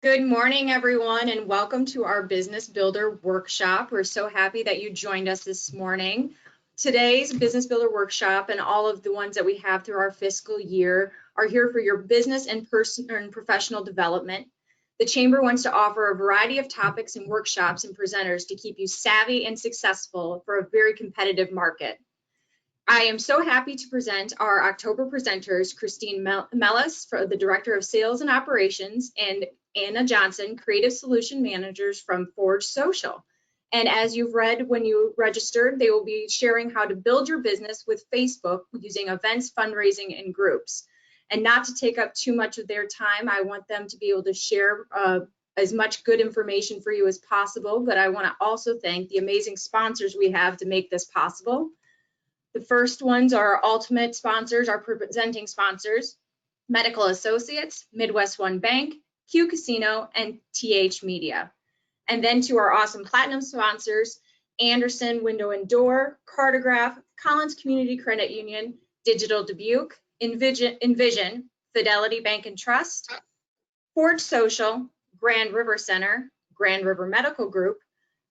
Good morning, everyone, and welcome to our Business Builder Workshop. We're so happy that you joined us this morning. Today's Business Builder Workshop and all of the ones that we have through our fiscal year are here for your business and personal and professional development. The Chamber wants to offer a variety of topics and workshops and presenters to keep you savvy and successful for a very competitive market. I am so happy to present our October presenters, Christine Mellis, the Director of Sales and Operations, and Anna Johnson, Creative Solution Managers from Forge Social. And as you've read when you registered, they will be sharing how to build your business with Facebook using events, fundraising, and groups. And not to take up too much of their time, I want them to be able to share as much good information for you as possible, but I want to also thank the amazing sponsors we have to make this possible. The first ones are ultimate sponsors, our presenting sponsors, Medical Associates, Midwest One Bank, Q Casino, and TH Media. And then to our awesome platinum sponsors, Anderson Window and Door, Cartograph, Collins Community Credit Union, Digital Dubuque, Envision, Fidelity Bank and Trust, Forge Social, Grand River Center, Grand River Medical Group,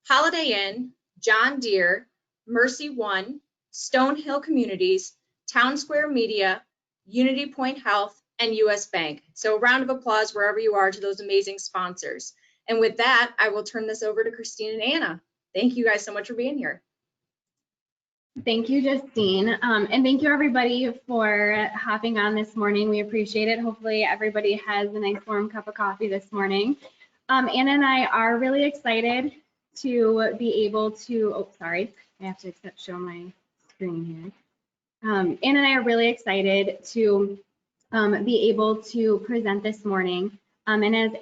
Holiday Inn, John Deere, Mercy One, Stonehill Communities, Town Square Media, Unity Point Health, and US Bank. So a round of applause wherever you are to those amazing sponsors. And with that, I will turn this over to Christine and Anna. Thank you guys so much for being here. Thank you, Justine. And thank you everybody for hopping on this morning. We appreciate it. Hopefully everybody has a nice warm cup of coffee this morning. Anna and I are really excited to be able to, oh, sorry, I have to show my screen here. Anna and I are really excited to be able to present this morning. And as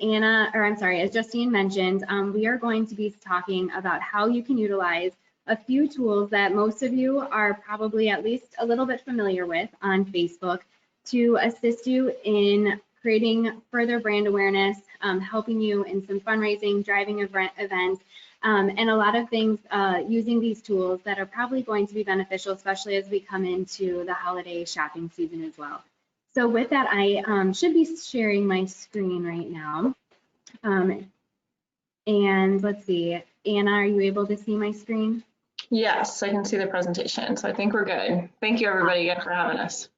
Justine mentioned, we are going to be talking about how you can utilize a few tools that most of you are probably at least a little bit familiar with on Facebook to assist you in creating further brand awareness, helping you in some fundraising, driving events, and a lot of things using these tools that are probably going to be beneficial, especially as we come into the holiday shopping season as well. So with that, I should be sharing my screen right now. And let's see, Anna, are you able to see my screen? Yes, I can see the presentation, so I think we're good. Thank you everybody again for having us.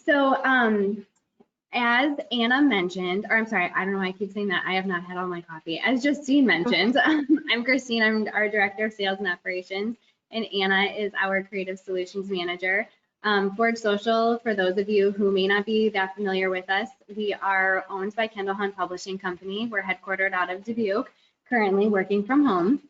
So as Anna mentioned, or I'm sorry, I don't know why I keep saying that. I have not had all my coffee. As Justine mentioned, I'm Christine, I'm our Director of Sales and Operations, and Anna is our Creative Solutions Manager. Forge Social, for those of you who may not be that familiar with us, we are owned by Kendall Hunt Publishing Company. We're headquartered out of Dubuque, currently working from home,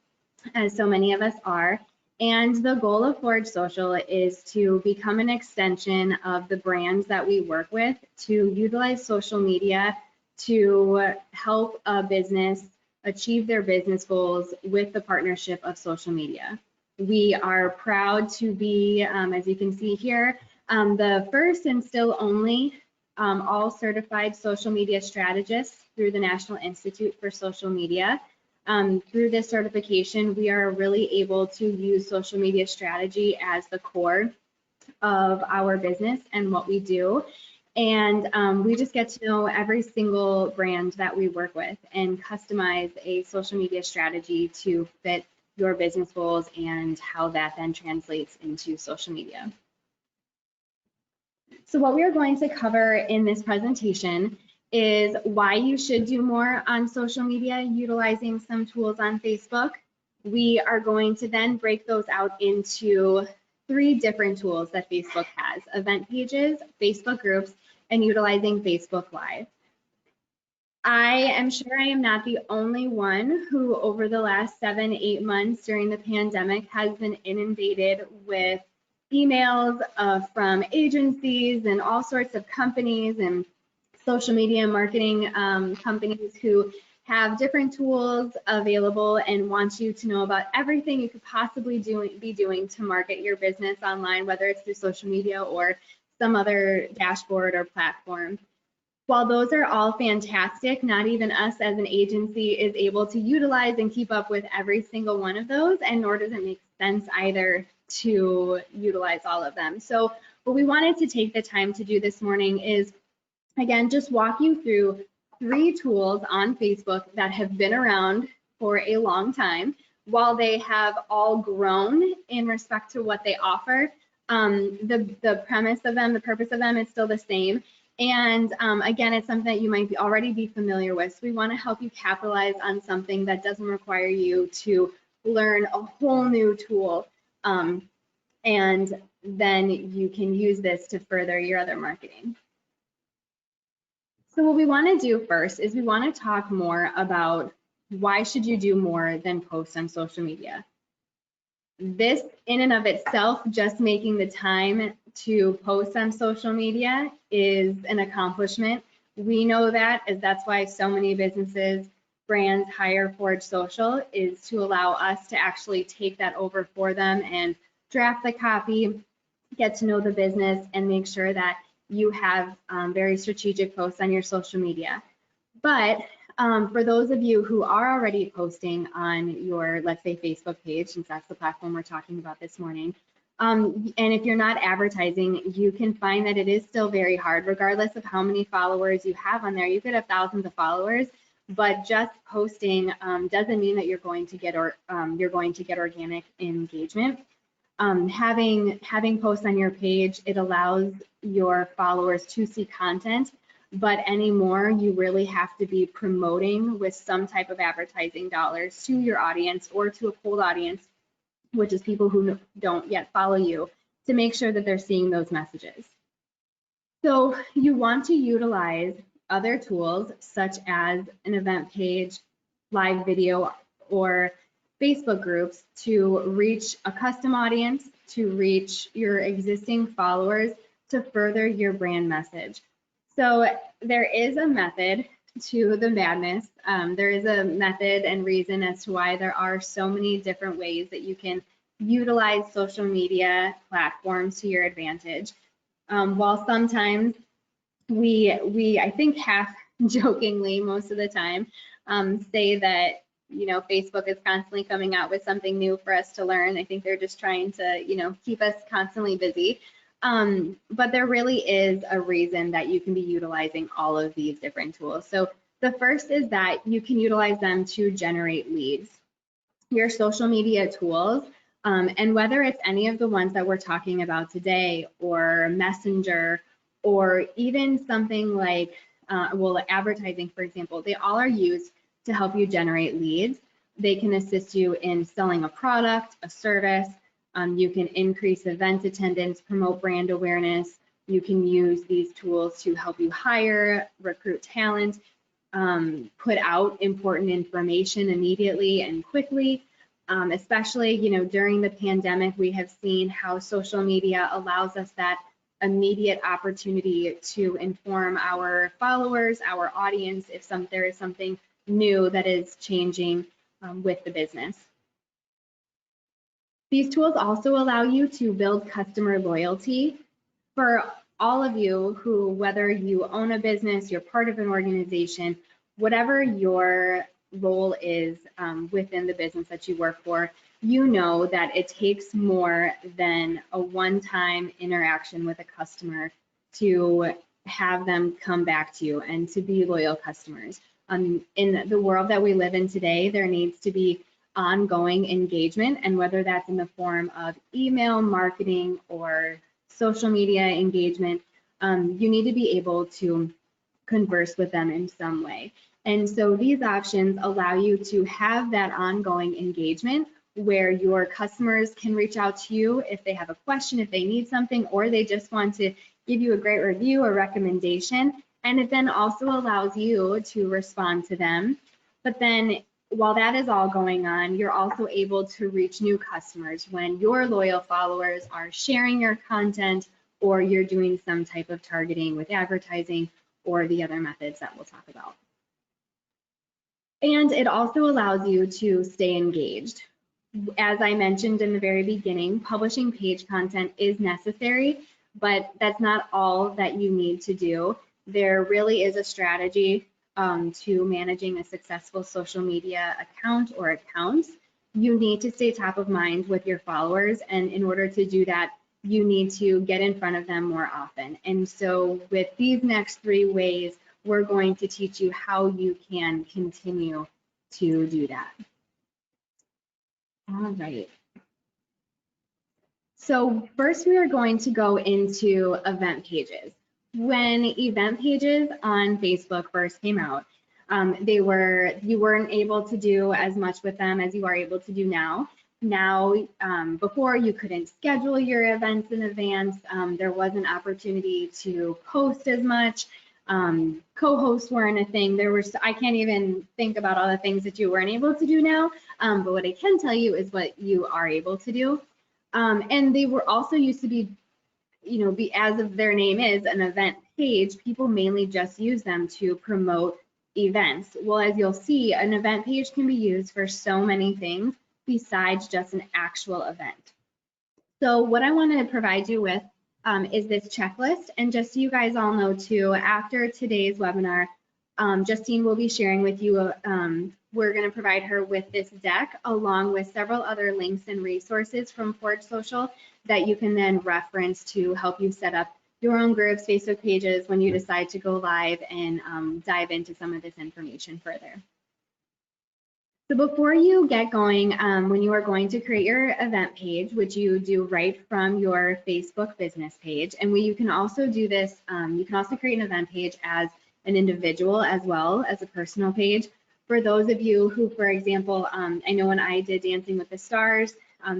as so many of us are. And the goal of Forge Social is to become an extension of the brands that we work with to utilize social media to help a business achieve their business goals with the partnership of social media. We are proud to be, as you can see here, the first and still only all certified social media strategists through the National Institute for Social Media. Through this certification, we are really able to use social media strategy as the core of our business and what we do. And we just get to know every single brand that we work with and customize a social media strategy to fit your business goals and how that then translates into social media. So what we are going to cover in this presentation is why you should do more on social media utilizing some tools on Facebook. We are going to then break those out into 3 different tools that Facebook has: event pages, Facebook groups, and utilizing Facebook Live. I am sure I am not the only one who over the last 7-8 months during the pandemic has been inundated with emails from agencies and all sorts of companies and social media marketing companies who have different tools available and want you to know about everything you could possibly be doing to market your business online, whether it's through social media or some other dashboard or platform. While those are all fantastic, not even us as an agency is able to utilize and keep up with every single one of those, and nor does it make sense either to utilize all of them. So what we wanted to take the time to do this morning is, again, just walk you through 3 tools on Facebook that have been around for a long time. While they have all grown in respect to what they offer, the premise of them, the purpose of them is still the same. And again, it's something that you might already be familiar with. So we want to help you capitalize on something that doesn't require you to learn a whole new tool. And then you can use this to further your other marketing. So what we want to do first is we want to talk more about why should you do more than post on social media. This in and of itself, just making the time to post on social media is an accomplishment. We know that, as that's why so many businesses, brands hire Forge Social, is to allow us to actually take that over for them and draft the copy, get to know the business, and make sure that you have very strategic posts on your social media. But for those of you who are already posting on your, let's say, Facebook page, since that's the platform we're talking about this morning, and if you're not advertising, you can find that it is still very hard, regardless of how many followers you have on there. You could have thousands of followers, but just posting doesn't mean that you're going to get organic engagement. Having posts on your page, it allows your followers to see content, but anymore you really have to be promoting with some type of advertising dollars to your audience or to a cold audience, which is people who don't yet follow you, to make sure that they're seeing those messages. So you want to utilize other tools such as an event page, live video, or Facebook groups to reach a custom audience, to reach your existing followers, to further your brand message. So there is a method to the madness. There is a method and reason as to why there are so many different ways that you can utilize social media platforms to your advantage. While sometimes we I think half jokingly most of the time say that, you know, Facebook is constantly coming out with something new for us to learn. I think they're just trying to, you know, keep us constantly busy. But there really is a reason that you can be utilizing all of these different tools. So the first is that you can utilize them to generate leads. Your social media tools, and whether it's any of the ones that we're talking about today, or Messenger, or even something like, advertising, for example, they all are used to help you generate leads. They can assist you in selling a product, a service. You can increase event attendance, promote brand awareness. You can use these tools to help you hire, recruit talent, put out important information immediately and quickly. Especially, you know, during the pandemic, we have seen how social media allows us that immediate opportunity to inform our followers, our audience, if there is something new that is changing with the business. These tools also allow you to build customer loyalty. For all of you who, whether you own a business, you're part of an organization, whatever your role is within the business that you work for, you know that it takes more than a one-time interaction with a customer to have them come back to you and to be loyal customers. In the world that we live in today, there needs to be ongoing engagement, and whether that's in the form of email marketing or social media engagement, you need to be able to converse with them in some way. And so these options allow you to have that ongoing engagement where your customers can reach out to you if they have a question, if they need something, or they just want to give you a great review or recommendation. And it then also allows you to respond to them. But then while that is all going on, you're also able to reach new customers when your loyal followers are sharing your content, or you're doing some type of targeting with advertising or the other methods that we'll talk about. And it also allows you to stay engaged. As I mentioned in the very beginning, publishing page content is necessary, but that's not all that you need to do. There really is a strategy to managing a successful social media account or accounts. You need to stay top of mind with your followers, and in order to do that, you need to get in front of them more often. And so with these next 3 ways, we're going to teach you how you can continue to do that. All right. So first we are going to go into event pages. When event pages on Facebook first came out, you weren't able to do as much with them as you are able to do now. Now, before you couldn't schedule your events in advance. There was an opportunity to post as much. Co-hosts weren't a thing. I can't even think about all the things that you weren't able to do now. But what I can tell you is what you are able to do. And they were also used to be, as of their name is, an event page. People mainly just use them to promote events. Well, as you'll see, an event page can be used for so many things besides just an actual event. So what I want to provide you with is this checklist. And just so you guys all know too, after today's webinar, Justine will be sharing with you, we're going to provide her with this deck along with several other links and resources from Forge Social that you can then reference to help you set up your own groups, Facebook pages when you decide to go live and dive into some of this information further. So before you get going, when you are going to create your event page, which you do right from your Facebook business page, and you can also do this, you can also create an event page as an individual as well as a personal page. For those of you who, for example, I know when I did Dancing with the Stars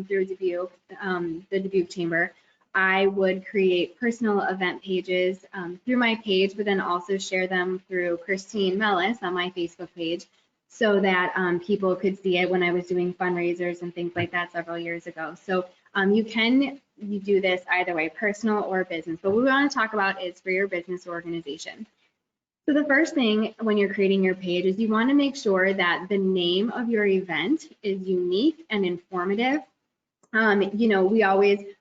through Dubuque, the Dubuque Chamber, I would create personal event pages through my page, but then also share them through Christine Mellis on my Facebook page so that people could see it when I was doing fundraisers and things like that several years ago. So you do this either way, personal or business. But what we want to talk about is for your business organization. So the first thing when you're creating your page is you want to make sure that the name of your event is unique and informative.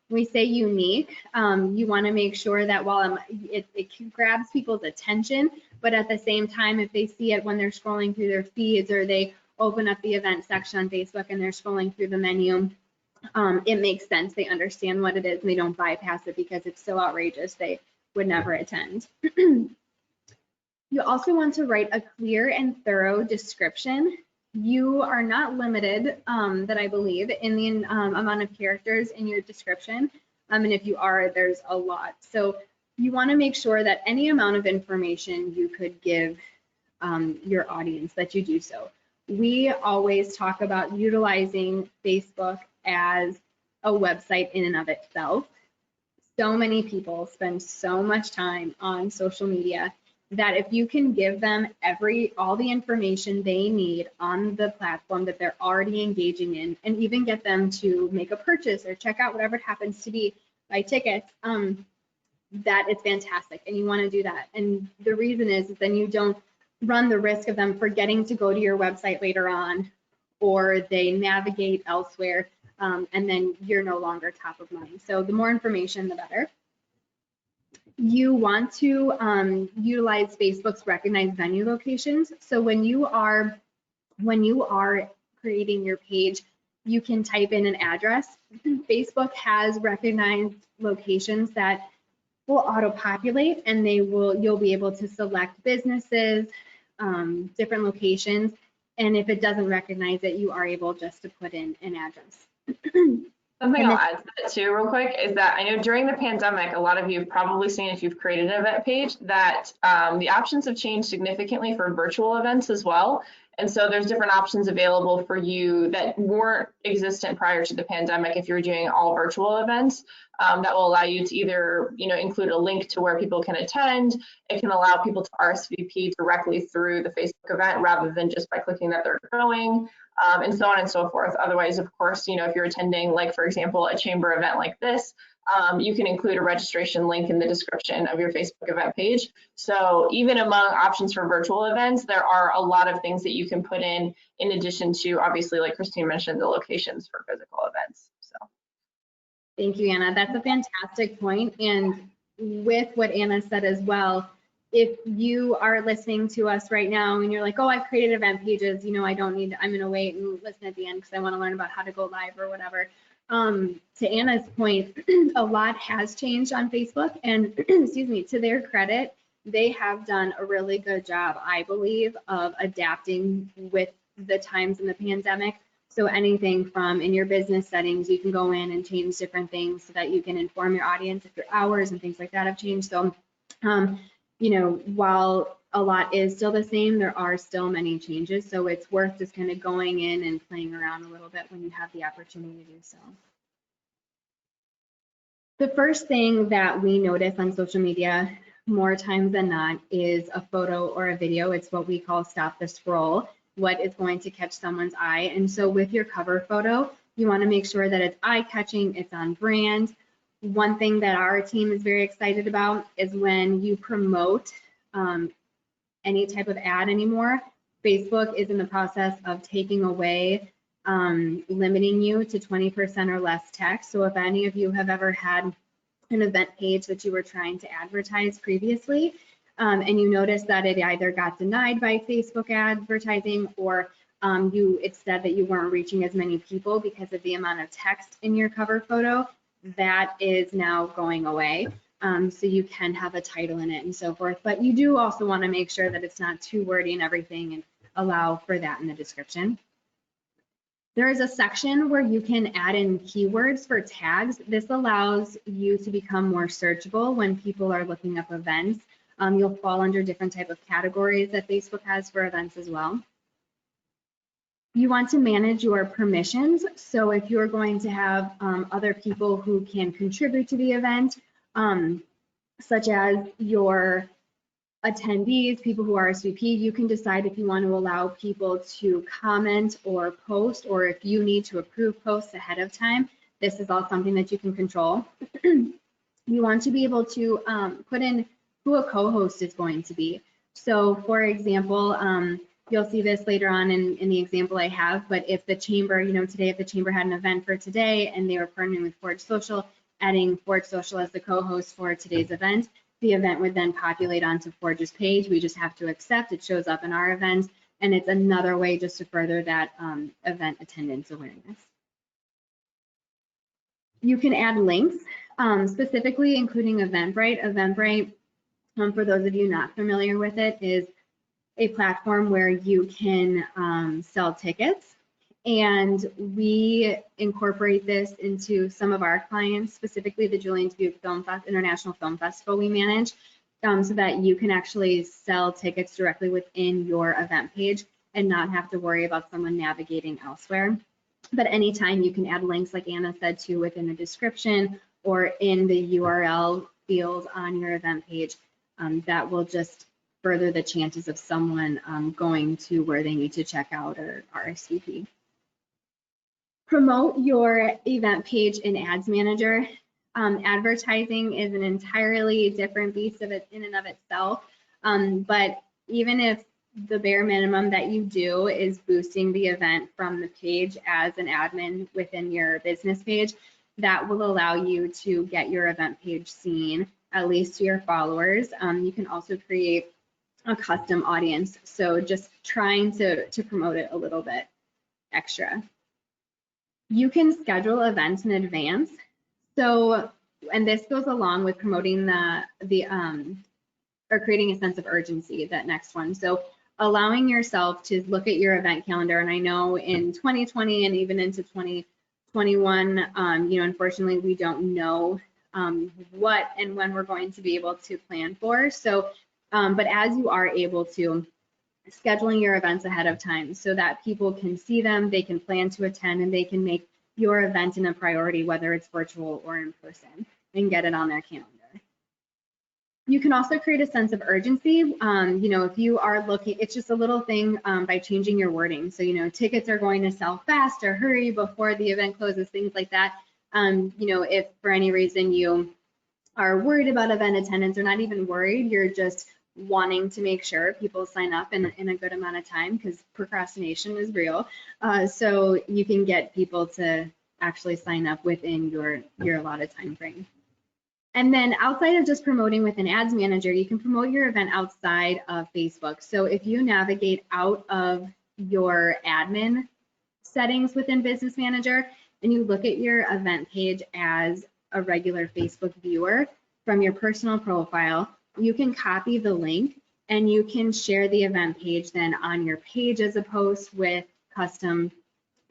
We say unique, you want to make sure that while it grabs people's attention, but at the same time, if they see it when they're scrolling through their feeds or they open up the event section on Facebook and they're scrolling through the menu, it makes sense. They understand what it is and they don't bypass it because it's so outrageous they would never attend. You also want to write a clear and thorough description. You are not limited, that I believe, in the amount of characters in your description. And if you are, there's a lot. So you want to make sure that any amount of information you could give your audience, that you do so. We always talk about utilizing Facebook as a website in and of itself. So many people spend so much time on social media that if you can give them all the information they need on the platform that they're already engaging in, and even get them to make a purchase or check out whatever it happens to be, buy tickets, that it's fantastic, and you want to do that. And the reason is then you don't run the risk of them forgetting to go to your website later on, or they navigate elsewhere, and then you're no longer top of mind. So the more information, the better. You want to utilize Facebook's recognized venue locations. So when you are creating your page, you can type in an address. Facebook has recognized locations that will auto-populate, and you'll be able to select businesses, different locations, and if it doesn't recognize it, you are able just to put in an address. Something I'll add to that too real quick is that I know during the pandemic, a lot of you have probably seen, if you've created an event page, that the options have changed significantly for virtual events as well. And so there's different options available for you that weren't existent prior to the pandemic if you're doing all virtual events. That will allow you to either include a link to where people can attend. It can allow people to RSVP directly through the Facebook event rather than just by clicking that they're going. And so on and so forth. Otherwise, of course, if you're attending, like, for example, a chamber event like this, you can include a registration link in the description of your Facebook event page. So even among options for virtual events, there are a lot of things that you can put in addition to, obviously, like Christine mentioned, the locations for physical events. So. Thank you, Anna. That's a fantastic point. And with what Anna said as well, if you are listening to us right now and you're like, oh, I've created event pages, I don't need, I'm gonna wait and listen at the end because I want to learn about how to go live or whatever. To Anna's point, a lot has changed on Facebook, and excuse me, to their credit, they have done a really good job, I believe, of adapting with the times in the pandemic. So anything from in your business settings, you can go in and change different things so that you can inform your audience if your hours and things like that have changed. So, you know, while a lot is still the same, there are still many changes. So it's worth just kind of going in and playing around a little bit when you have the opportunity to do so. The first thing that we notice on social media more times than not is a photo or a video. It's what we call stop the scroll, what is going to catch someone's eye. And so with your cover photo, you want to make sure that it's eye-catching, it's on brand. One thing that our team is very excited about is when you promote any type of ad anymore, Facebook is in the process of taking away limiting you to 20% or less text. So if any of you have ever had an event page that you were trying to advertise previously, and you noticed that it either got denied by Facebook advertising or it said that you weren't reaching as many people because of the amount of text in your cover photo, that is now going away. So you can have a title in it and so forth, but you do also want to make sure that it's not too wordy and everything and allow for that in the description. There is a section where you can add in keywords for tags. This allows you to become more searchable when people are looking up events. You'll fall under different type of categories that Facebook has for events as well. You want to manage your permissions. So if you're going to have other people who can contribute to the event, such as your attendees, people who RSVP, you can decide if you want to allow people to comment or post, or if you need to approve posts ahead of time. This is all something that you can control. You want to be able to put in who a co-host is going to be. So for example, you'll see this later on in the example I have, but if the chamber, you know, today if the chamber had an event for today and they were partnering with Forge Social, adding Forge Social as the co-host for today's event, the event would then populate onto Forge's page. We just have to accept, it shows up in our events, and it's another way just to further that event attendance awareness. You can add links, specifically including Eventbrite. Eventbrite, for those of you not familiar with it, is a platform where you can sell tickets. And we incorporate this into some of our clients, specifically the Julian Dubuque International Film Festival we manage, so that you can actually sell tickets directly within your event page and not have to worry about someone navigating elsewhere. But anytime you can add links, like Anna said, to within the description or in the URL field on your event page, that will just further the chances of someone going to where they need to check out or RSVP. Promote your event page in Ads Manager. Advertising is an entirely different beast in and of itself, but even if the bare minimum that you do is boosting the event from the page as an admin within your business page, that will allow you to get your event page seen, at least to your followers. You can also create a custom audience, so just trying to promote it a little bit extra. You can schedule events in advance. So, and this goes along with promoting or creating a sense of urgency, that next one. So allowing yourself to look at your event calendar. And I know in 2020 and even into 2021, you know, unfortunately, we don't know what and when we're going to be able to plan for. So, but as you are able to, scheduling your events ahead of time so that people can see them, they can plan to attend, and they can make your event a priority, whether it's virtual or in person, and get it on their calendar. You can also create a sense of urgency. You know, if you are looking, it's just a little thing by changing your wording. So, you know, tickets are going to sell fast, or hurry before the event closes, things like that. You know, if for any reason you are worried about event attendance, or not even worried, you're just wanting to make sure people sign up in a good amount of time, because procrastination is real. So you can get people to actually sign up within your allotted time frame. And then outside of just promoting with an ads manager, you can promote your event outside of Facebook. So if you navigate out of your admin settings within Business Manager and you look at your event page as a regular Facebook viewer from your personal profile, you can copy the link and you can share the event page then on your page as a post with custom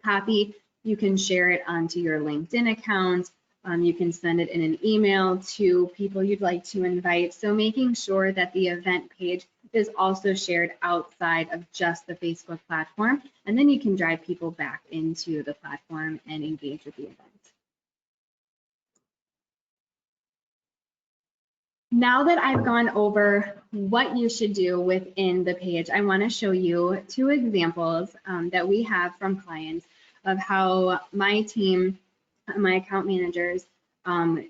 copy. You can share it onto your LinkedIn account. You can send it in an email to people you'd like to invite. So making sure that the event page is also shared outside of just the Facebook platform. And then you can drive people back into the platform and engage with the event. Now that I've gone over what you should do within the page, I want to show you 2 examples that we have from clients of how my team, my account managers,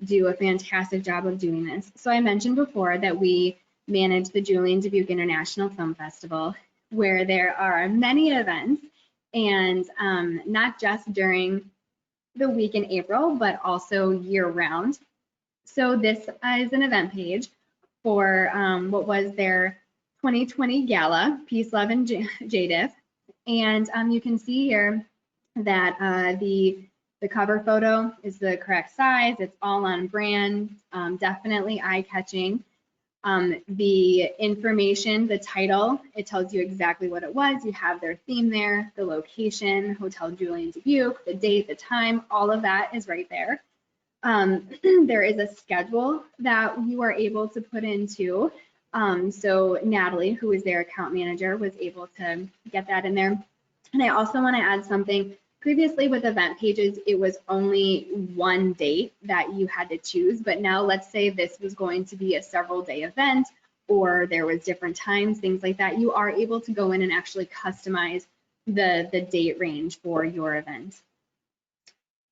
do a fantastic job of doing this. So I mentioned before that we manage the Julian Dubuque International Film Festival, where there are many events, and not just during the week in April, but also year round. So this is an event page for what was their 2020 gala, Peace, Love, and JDIF. And you can see here that the cover photo is the correct size. It's all on brand, definitely eye-catching. The information, the title, it tells you exactly what it was. You have their theme there, the location, Hotel Julian Dubuque, the date, the time, all of that is right there. There is a schedule that you are able to put into. So Natalie, who is their account manager, was able to get that in there. And I also want to add something. Previously with event pages, it was only one date that you had to choose, but now let's say this was going to be a several day event, or there was different times, things like that. You are able to go in and actually customize the date range for your event.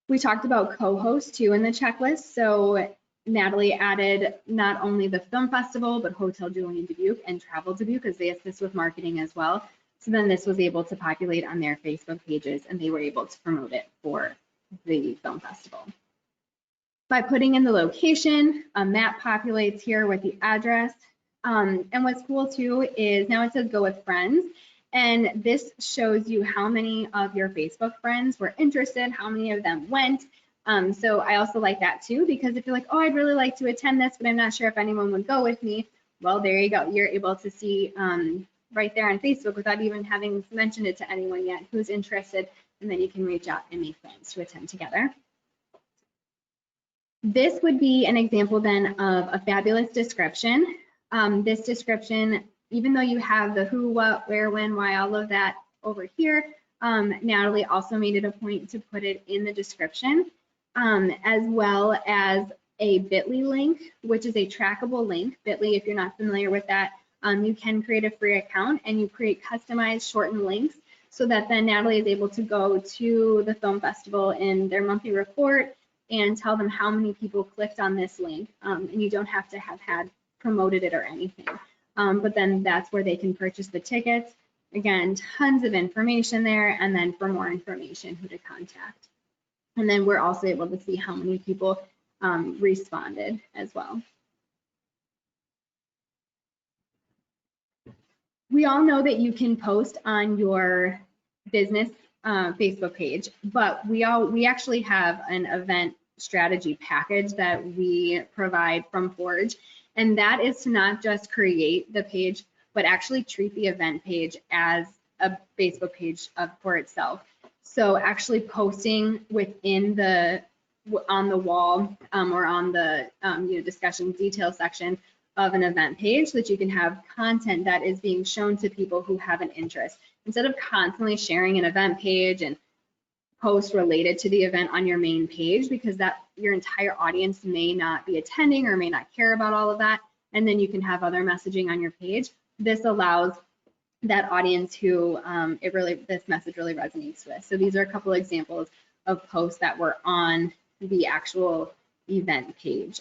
We talked about co-host too in the checklist. So Natalie added not only the film festival, but Hotel Julian Dubuque and Travel Dubuque, because they assist with marketing as well. So then this was able to populate on their Facebook pages, and they were able to promote it for the film festival. By putting in the location, a map populates here with the address. And what's cool too is now it says go with friends. And this shows you how many of your Facebook friends were interested, how many of them went. So I also like that too, because if you're like, oh, I'd really like to attend this, but I'm not sure if anyone would go with me. Well, there you go. You're able to see right there on Facebook without even having mentioned it to anyone yet who's interested. And then you can reach out and make plans to attend together. This would be an example then of a fabulous description. This description, even though you have the who, what, where, when, why, all of that over here, Natalie also made it a point to put it in the description, as well as a bit.ly link, which is a trackable link. Bit.ly, if you're not familiar with that, you can create a free account and you create customized shortened links so that then Natalie is able to go to the film festival in their monthly report and tell them how many people clicked on this link, and you don't have to have had promoted it or anything. But then that's where they can purchase the tickets. Again, tons of information there, and then for more information, who to contact. And then we're also able to see how many people responded as well. We all know that you can post on your business Facebook page, but we actually have an event strategy package that we provide from Forge. And that is to not just create the page, but actually treat the event page as a Facebook page for itself. So actually posting within on the wall or on the discussion detail section of an event page, so that you can have content that is being shown to people who have an interest. Instead of constantly sharing an event page and post related to the event on your main page, because that your entire audience may not be attending or may not care about all of that, and then you can have other messaging on your page. This allows that audience who this message really resonates with. So these are a couple examples of posts that were on the actual event page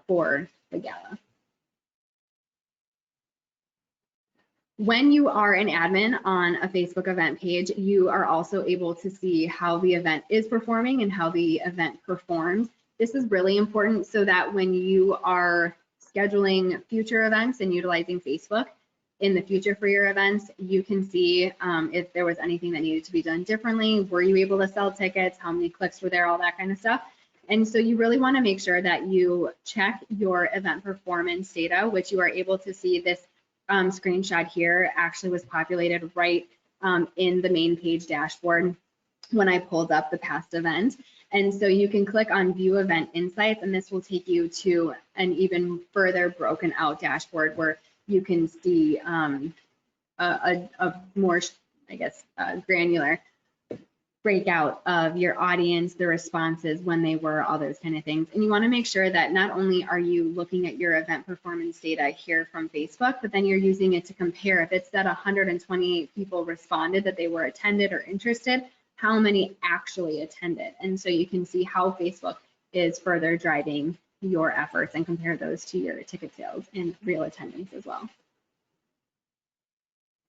for the gala. When you are an admin on a Facebook event page, you are also able to see how the event is performing and how the event performs. This is really important so that when you are scheduling future events and utilizing Facebook in the future for your events, you can see if there was anything that needed to be done differently. Were you able to sell tickets? How many clicks were there? All that kind of stuff. And so you really want to make sure that you check your event performance data, which you are able to see this screenshot here actually was populated right in the main page dashboard when I pulled up the past event. And so you can click on View Event Insights, and this will take you to an even further broken out dashboard where you can see a more, I guess, granular breakout of your audience, the responses, when they were, all those kind of things. And you want to make sure that not only are you looking at your event performance data here from Facebook, but then you're using it to compare. If it said 128 people responded that they were attended or interested, how many actually attended? And so you can see how Facebook is further driving your efforts and compare those to your ticket sales and real attendance as well.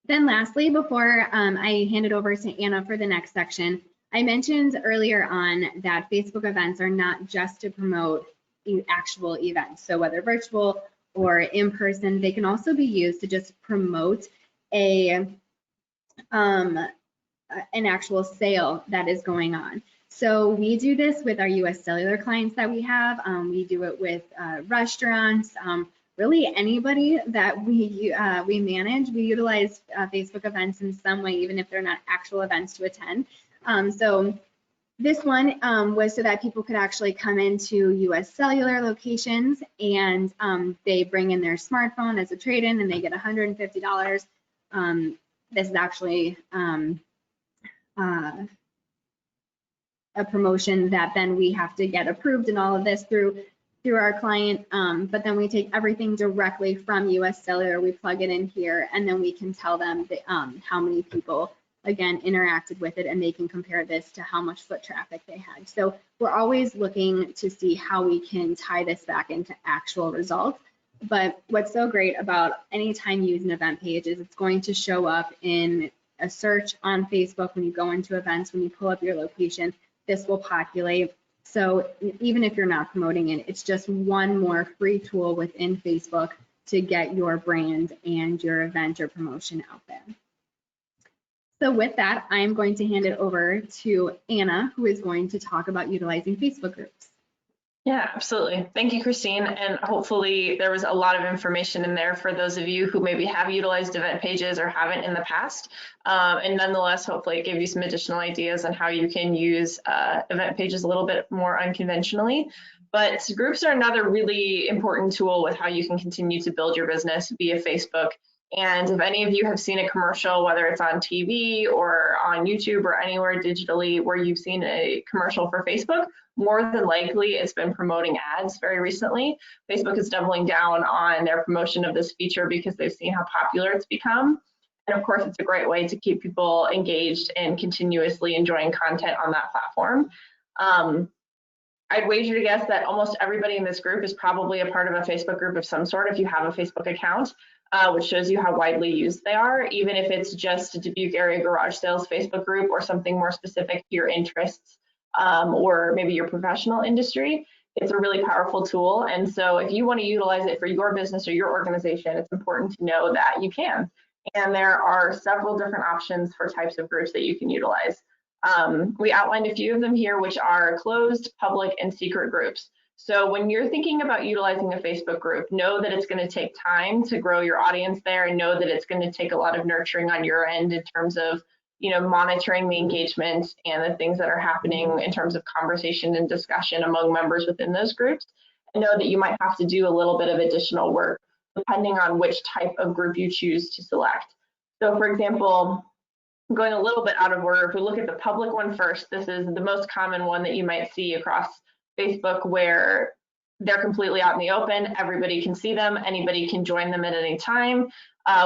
Then lastly, before I hand it over to Anna for the next section, I mentioned earlier on that Facebook events are not just to promote actual events. So whether virtual or in person, they can also be used to just promote an actual sale that is going on. So we do this with our US Cellular clients that we have. We do it with restaurants, really anybody that we manage. We utilize Facebook events in some way, even if they're not actual events to attend. So this one was so that people could actually come into US Cellular locations and they bring in their smartphone as a trade-in and they get $150. This is actually a promotion that then we have to get approved and all of this through our client, but then we take everything directly from US Cellular, we plug it in here, and then we can tell them that, how many people, again, interacted with it, and they can compare this to how much foot traffic they had. So we're always looking to see how we can tie this back into actual results. But what's so great about anytime you use an event page is it's going to show up in a search on Facebook when you go into events, when you pull up your location, this will populate. So even if you're not promoting it, it's just one more free tool within Facebook to get your brand and your event or promotion out there. So with that, I'm going to hand it over to Anna, who is going to talk about utilizing Facebook groups. Yeah, absolutely. Thank you, Christine. And hopefully there was a lot of information in there for those of you who maybe have utilized event pages or haven't in the past. And nonetheless, hopefully it gave you some additional ideas on how you can use event pages a little bit more unconventionally. But groups are another really important tool with how you can continue to build your business via Facebook. And if any of you have seen a commercial, whether it's on TV or on YouTube or anywhere digitally where you've seen a commercial for Facebook, more than likely it's been promoting ads very recently. Facebook is doubling down on their promotion of this feature because they've seen how popular it's become. And of course, it's a great way to keep people engaged and continuously enjoying content on that platform. I'd wager to guess that almost everybody in this group is probably a part of a Facebook group of some sort if you have a Facebook account, which shows you how widely used they are, even if it's just a Dubuque area garage sales Facebook group or something more specific to your interests or maybe your professional industry. It's a really powerful tool. And so if you want to utilize it for your business or your organization, it's important to know that you can. And there are several different options for types of groups that you can utilize. We outlined a few of them here, which are closed, public, and secret groups. So when you're thinking about utilizing a Facebook group, know that it's going to take time to grow your audience there, and know that it's going to take a lot of nurturing on your end in terms of, monitoring the engagement and the things that are happening in terms of conversation and discussion among members within those groups. And know that you might have to do a little bit of additional work depending on which type of group you choose to select. So for example, going a little bit out of order, if we look at the public one first, this is the most common one that you might see across Facebook, where they're completely out in the open, everybody can see them, anybody can join them at any time,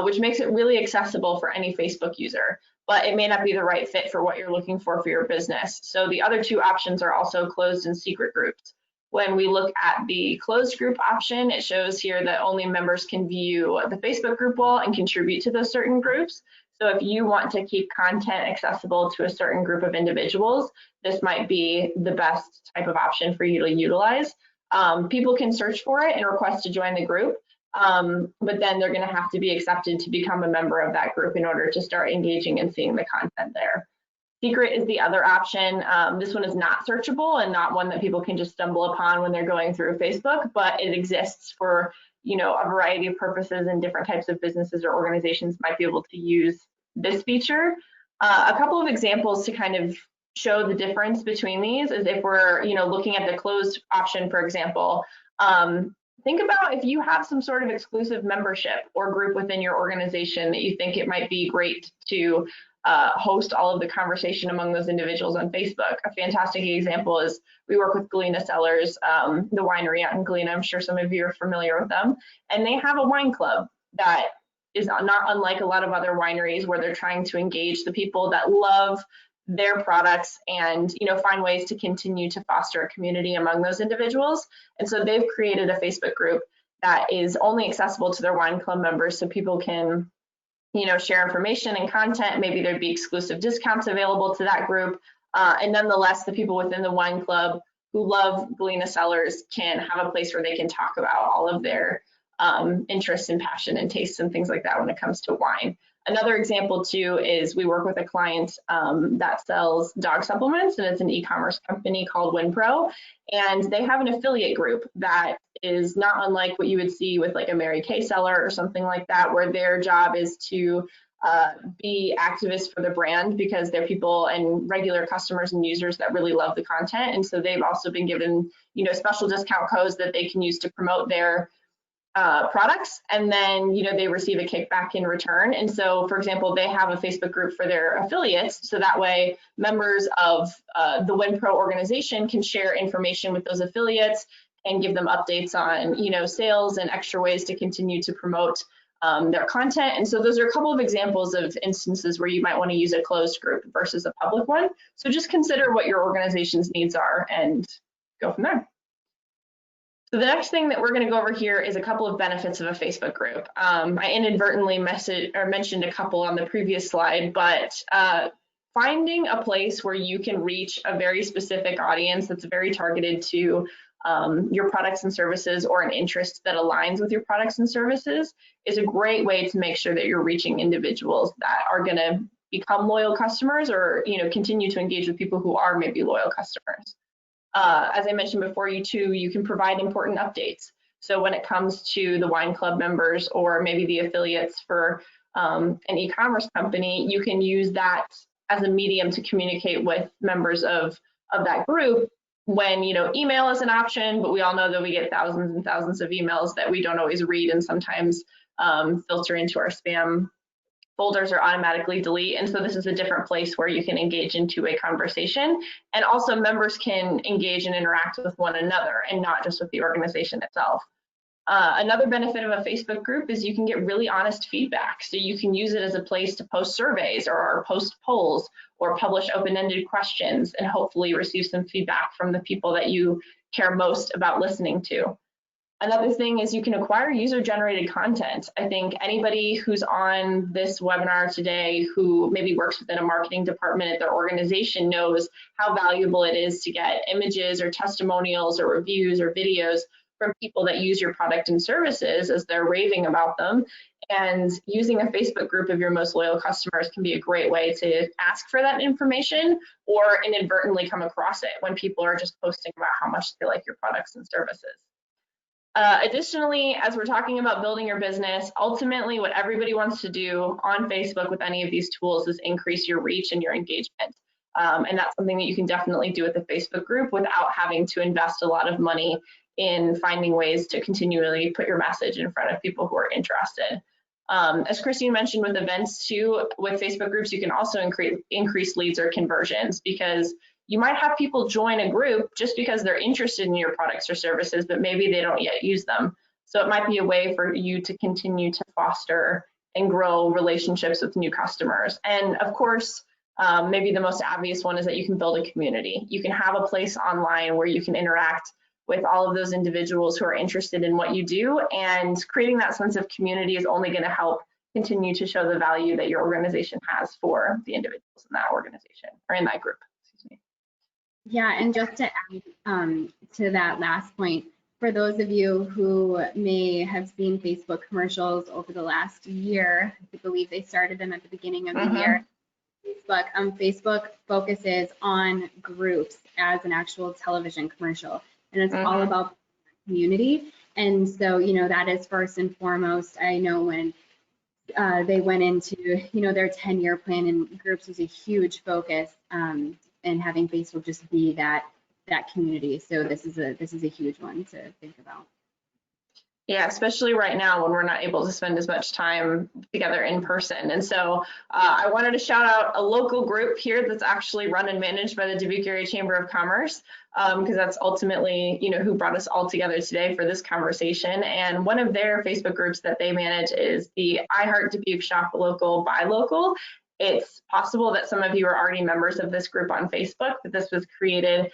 which makes it really accessible for any Facebook user, but it may not be the right fit for what you're looking for your business. So the other two options are also closed and secret groups. When we look at the closed group option, it shows here that only members can view the Facebook group wall and contribute to those certain groups. So if you want to keep content accessible to a certain group of individuals, this might be the best type of option for you to utilize. People can search for it and request to join the group, but then they're going to have to be accepted to become a member of that group in order to start engaging and seeing the content there. Secret is the other option. This one is not searchable and not one that people can just stumble upon when they're going through Facebook, but it exists for, you know, a variety of purposes, and different types of businesses or organizations might be able to use this feature. A couple of examples to kind of show the difference between these is if we're, you know, looking at the closed option, for example. Think about if you have some sort of exclusive membership or group within your organization that you think it might be great to host all of the conversation among those individuals on Facebook. A fantastic example is we work with Galena Cellars, the winery out in Galena. I'm sure some of you are familiar with them. And they have a wine club that is not unlike a lot of other wineries, where they're trying to engage the people that love their products and, you know, find ways to continue to foster a community among those individuals. And so they've created a Facebook group that is only accessible to their wine club members, so people can, you know, share information and content. Maybe there'd be exclusive discounts available to that group. And nonetheless, the people within the wine club who love Galena Cellars can have a place where they can talk about all of their interests and passion and tastes and things like that when it comes to wine. Another example too is we work with a client that sells dog supplements, and it's an e-commerce company called WinPro, and they have an affiliate group that is not unlike what you would see with like a Mary Kay seller or something like that, where their job is to be activists for the brand, because they're people and regular customers and users that really love the content. And so they've also been given, you know, special discount codes that they can use to promote their products, and then, you know, they receive a kickback in return. And so, for example, they have a Facebook group for their affiliates, so that way members of the WinPro organization can share information with those affiliates and give them updates on, you know, sales and extra ways to continue to promote their content. And so those are a couple of examples of instances where you might want to use a closed group versus a public one. So just consider what your organization's needs are and go from there. So the next thing that we're going to go over here is a couple of benefits of a Facebook group. I inadvertently mentioned a couple on the previous slide, but finding a place where you can reach a very specific audience that's very targeted to your products and services, or an interest that aligns with your products and services, is a great way to make sure that you're reaching individuals that are going to become loyal customers, or, you know, continue to engage with people who are maybe loyal customers. As I mentioned before, you can provide important updates. So when it comes to the wine club members, or maybe the affiliates for an e-commerce company, you can use that as a medium to communicate with members of that group. When, you know, email is an option, but we all know that we get thousands and thousands of emails that we don't always read, and sometimes filter into our spam folders or automatically delete. And so this is a different place where you can engage into a conversation, and also members can engage and interact with one another and not just with the organization itself. Another benefit of a Facebook group is you can get really honest feedback. So you can use it as a place to post surveys or post polls or publish open-ended questions, and hopefully receive some feedback from the people that you care most about listening to. Another thing is you can acquire user-generated content. I think anybody who's on this webinar today who maybe works within a marketing department at their organization knows how valuable it is to get images or testimonials or reviews or videos from people that use your product and services as they're raving about them. And using a Facebook group of your most loyal customers can be a great way to ask for that information, or inadvertently come across it when people are just posting about how much they like your products and services. Additionally, as we're talking about building your business, ultimately what everybody wants to do on Facebook with any of these tools is increase your reach and your engagement. And that's something that you can definitely do with a Facebook group without having to invest a lot of money in finding ways to continually put your message in front of people who are interested. As Christine mentioned with events too, with Facebook groups, you can also increase leads or conversions, because you might have people join a group just because they're interested in your products or services, but maybe they don't yet use them. So it might be a way for you to continue to foster and grow relationships with new customers. And of course, maybe the most obvious one is that you can build a community. You can have a place online where you can interact with all of those individuals who are interested in what you do, and creating that sense of community is only going to help continue to show the value that your organization has for the individuals in that organization or in that group. Yeah, and just to add to that last point, for those of you who may have seen Facebook commercials over the last year, I believe they started them at the beginning of the year. Facebook. Facebook focuses on groups as an actual television commercial, and it's all about community. And so, you know, that is first and foremost. I know when they went into, you know, their 10-year plan, and groups was a huge focus, and having Facebook just be that community. So this is a huge one to think about. Yeah, especially right now when we're not able to spend as much time together in person. And so I wanted to shout out a local group here that's actually run and managed by the Dubuque Area Chamber of Commerce, because that's ultimately, you know, who brought us all together today for this conversation. And one of their Facebook groups that they manage is the I Heart Dubuque Shop Local, Buy Local. It's possible that some of you are already members of this group on Facebook, but this was created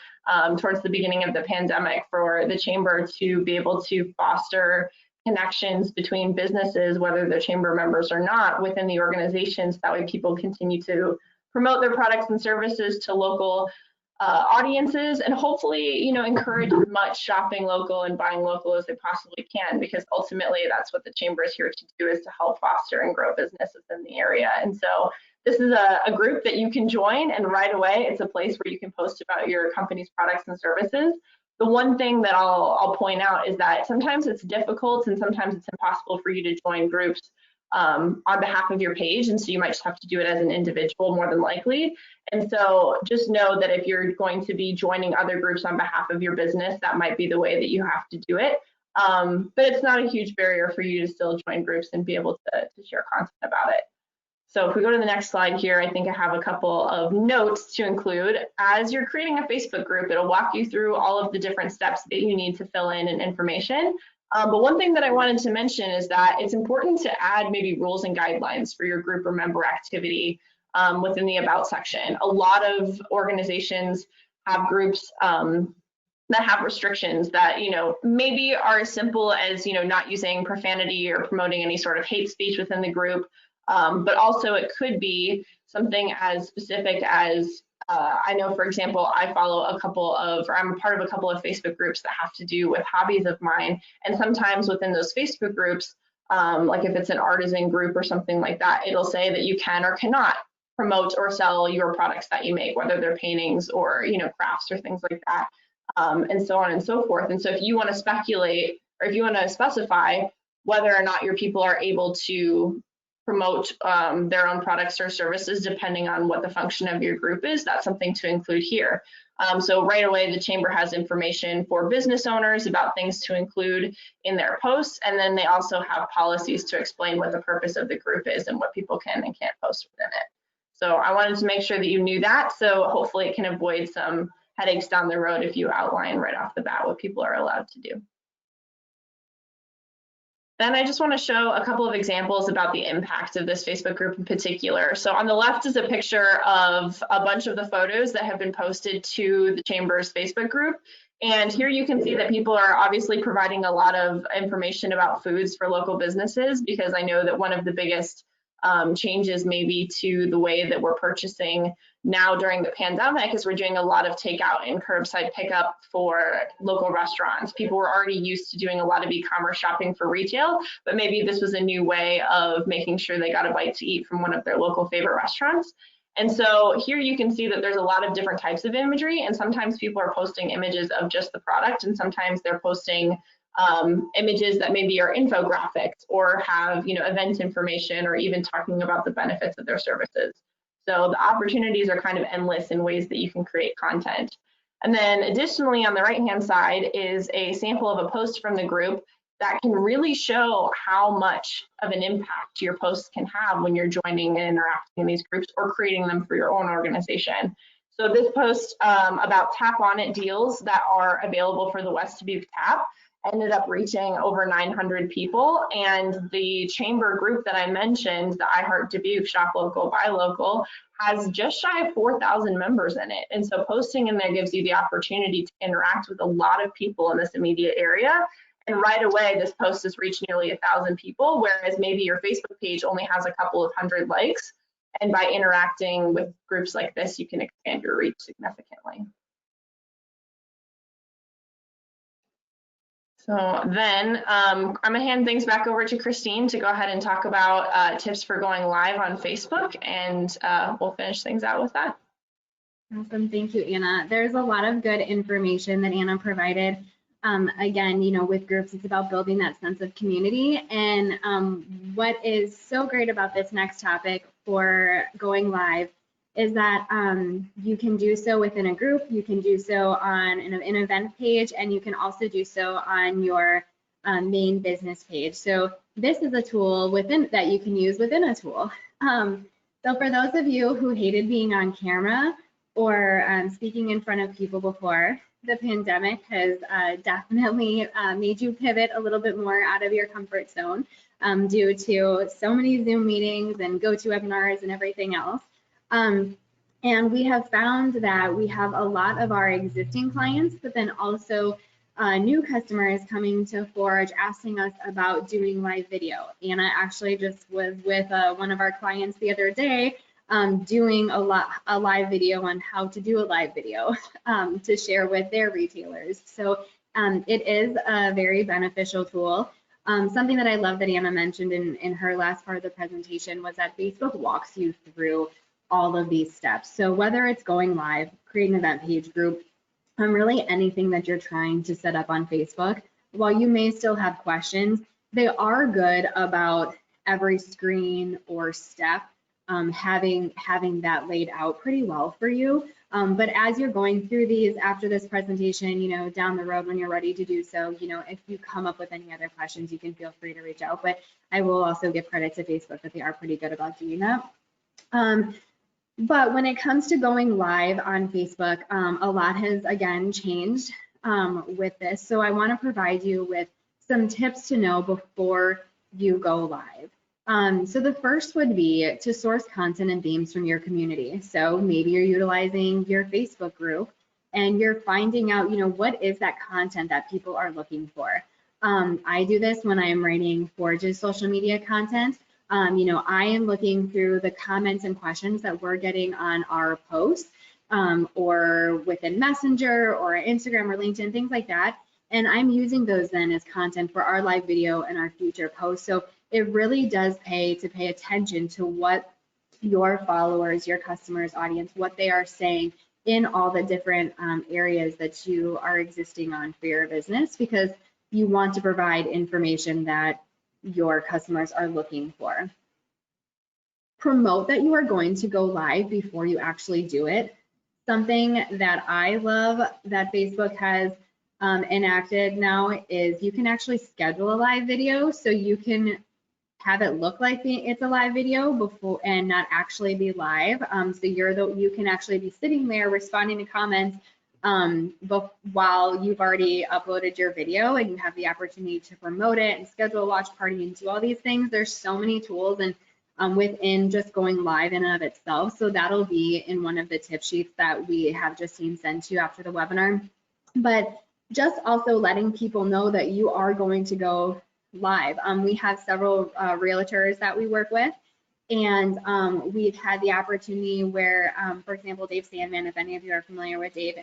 towards the beginning of the pandemic for the chamber to be able to foster connections between businesses, whether they're chamber members or not, within the organizations. That way people continue to promote their products and services to local audiences, and hopefully, you know, encourage as much shopping local and buying local as they possibly can, because ultimately that's what the chamber is here to do, is to help foster and grow businesses in the area. And so this is a group that you can join, and right away it's a place where you can post about your company's products and services. The one thing that I'll point out is that sometimes it's difficult and sometimes it's impossible for you to join groups on behalf of your page, and so you might just have to do it as an individual more than likely. And so just know that if you're going to be joining other groups on behalf of your business, that might be the way that you have to do it. But it's not a huge barrier for you to still join groups and be able to share content about it. So if we go to the next slide here, I think I have a couple of notes to include. As you're creating a Facebook group, it'll walk you through all of the different steps that you need to fill in and information. But one thing that I wanted to mention is that it's important to add maybe rules and guidelines for your group or member activity within the About section. A lot of organizations have groups that have restrictions that, you know, maybe are as simple as, you know, not using profanity or promoting any sort of hate speech within the group. But also it could be something as specific as, I know, for example, I follow a couple of, or I'm a part of a couple of Facebook groups that have to do with hobbies of mine. And sometimes within those Facebook groups, like if it's an artisan group or something like that, it'll say that you can or cannot promote or sell your products that you make, whether they're paintings or, you know, crafts or things like that, and so on and so forth. And so if you want to speculate, or if you want to specify whether or not your people are able to promote their own products or services, depending on what the function of your group is, that's something to include here. So right away, the chamber has information for business owners about things to include in their posts, and then they also have policies to explain what the purpose of the group is and what people can and can't post within it. So I wanted to make sure that you knew that, so hopefully it can avoid some headaches down the road if you outline right off the bat what people are allowed to do. Then I just want to show a couple of examples about the impact of this Facebook group in particular. So on the left is a picture of a bunch of the photos that have been posted to the Chamber's Facebook group. And here you can see that people are obviously providing a lot of information about foods for local businesses, because I know that one of the biggest changes maybe to the way that we're purchasing now during the pandemic is we're doing a lot of takeout and curbside pickup for local restaurants. People were already used to doing a lot of e-commerce shopping for retail, but maybe this was a new way of making sure they got a bite to eat from one of their local favorite restaurants. And so here you can see that there's a lot of different types of imagery, and sometimes people are posting images of just the product, and sometimes they're posting images that maybe are infographics or have, you know, event information, or even talking about the benefits of their services. So the opportunities are kind of endless in ways that you can create content. And then additionally, on the right-hand side is a sample of a post from the group that can really show how much of an impact your posts can have when you're joining and interacting in these groups or creating them for your own organization. So this post about Tap On It deals that are available for the West Dubuque Tap ended up reaching over 900 people, and the chamber group that I mentioned, the I Heart Dubuque Shop Local, Buy Local, has just shy of 4,000 members in it. And so posting in there gives you the opportunity to interact with a lot of people in this immediate area. And right away, this post has reached nearly 1,000 people, whereas maybe your Facebook page only has a couple of hundred likes. And by interacting with groups like this, you can expand your reach significantly. So then I'm gonna hand things back over to Christine to go ahead and talk about tips for going live on Facebook, and we'll finish things out with that. Awesome, thank you, Anna. There's a lot of good information that Anna provided. Again, you know, with groups, it's about building that sense of community. And what is so great about this next topic for going live is that you can do so within a group, you can do so on an event page, and you can also do so on your main business page. So this is a tool within that you can use within a tool. So for those of you who hated being on camera or speaking in front of people before, the pandemic has definitely made you pivot a little bit more out of your comfort zone due to so many Zoom meetings and GoToWebinars and everything else. And we have found that we have a lot of our existing clients, but then also new customers coming to Forge asking us about doing live video. Anna actually just was with one of our clients the other day doing a live video on how to do a live video to share with their retailers. So it is a very beneficial tool. Something that I love that Anna mentioned in her last part of the presentation was that Facebook walks you through all of these steps. So whether it's going live, create an event page group, really anything that you're trying to set up on Facebook, while you may still have questions, they are good about every screen or step having that laid out pretty well for you. But as you're going through these after this presentation, you know, down the road when you're ready to do so, you know, if you come up with any other questions, you can feel free to reach out. But I will also give credit to Facebook that they are pretty good about doing that. But when it comes to going live on Facebook, a lot has again changed with this. So I want to provide you with some tips to know before you go live. So the first would be to source content and themes from your community. So maybe you're utilizing your Facebook group and you're finding out, you know, what is that content that people are looking for. I do this when I'm writing Forge's social media content. You know, I am looking through the comments and questions that we're getting on our posts or within Messenger or Instagram or LinkedIn, things like that. And I'm using those then as content for our live video and our future posts. So it really does pay to pay attention to what your followers, your customers, audience, what they are saying in all the different areas that you are existing on for your business, because you want to provide information that your customers are looking for. Promote that you are going to go live before you actually do it. Something that I love that Facebook has enacted now is you can actually schedule a live video, so you can have it look like it's a live video before and not actually be live. So you can actually be sitting there responding to comments while you've already uploaded your video, and you have the opportunity to promote it and schedule a watch party and do all these things. There's so many tools and within just going live in and of itself. So that'll be in one of the tip sheets that we have just seen sent to you after the webinar. But just also letting people know that you are going to go live. We have several realtors that we work with, and we've had the opportunity where, for example, Dave Sandman, if any of you are familiar with Dave,